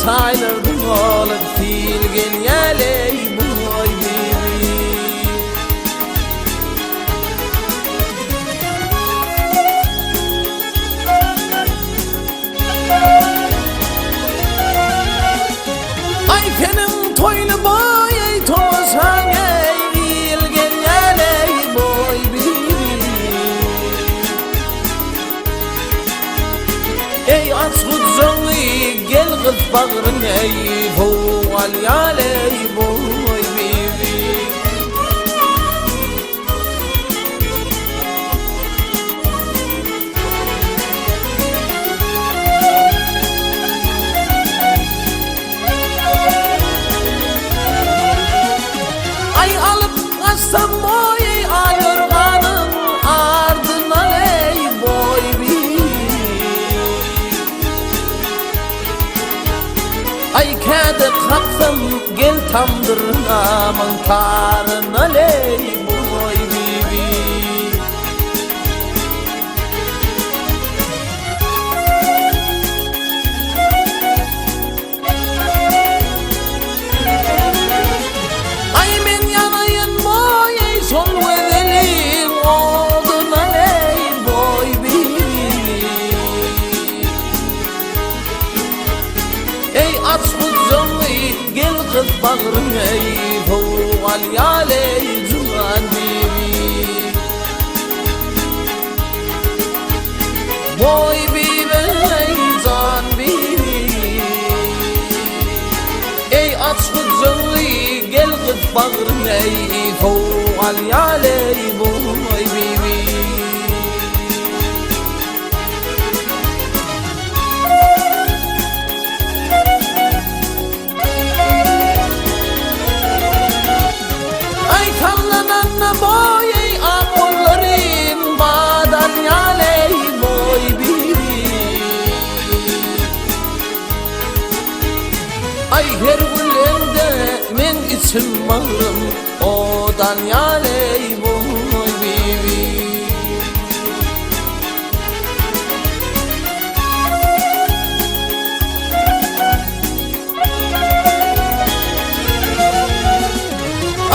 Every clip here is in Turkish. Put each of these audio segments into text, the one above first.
saylardım oğlum filgen yaley boy bibi. Ay senin toylu boy ey tosan ey filgen yaley boy bibi. Ey asgıdzın gel kız bağrın ey fual yaley boy bibi. Ay alıp kaçsam boy ey ayırganın ardından ey boy bibi. Ay kâde kalksam gel tamdırına mantarına ley boy bibi. Ay men yanayın boy ey sol vedelim oduna ley boy bibi. Ey aç kuzum gel kız bağrın ey fual yaley cuman bibi. Boy bibi ey can bibi. Ey aç kuzum gel kız bağrın ey fual yaley boy bibi. Boy ey akolların badan yaley boy bibi. Ay her gülende men içim bağrım odan yaley boy bibi.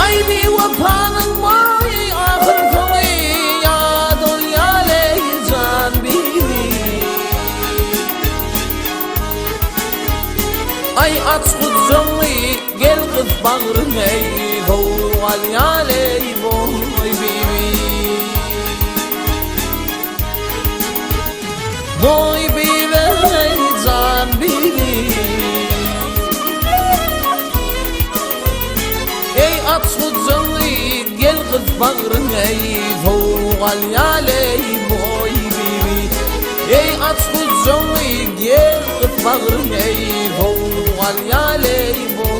Ay bir vafanın boy ey ahır kılı yadol yaley can bibi. Ay aç kuzum gel kız bağrın ey fual yaley boy bibi. Boy bibi ey can bibi. Ey aç kuzum gel kız bağrın ey fual yaley boy bibi. Ey aç kuzum gel kız bağrın ey fual yaley boy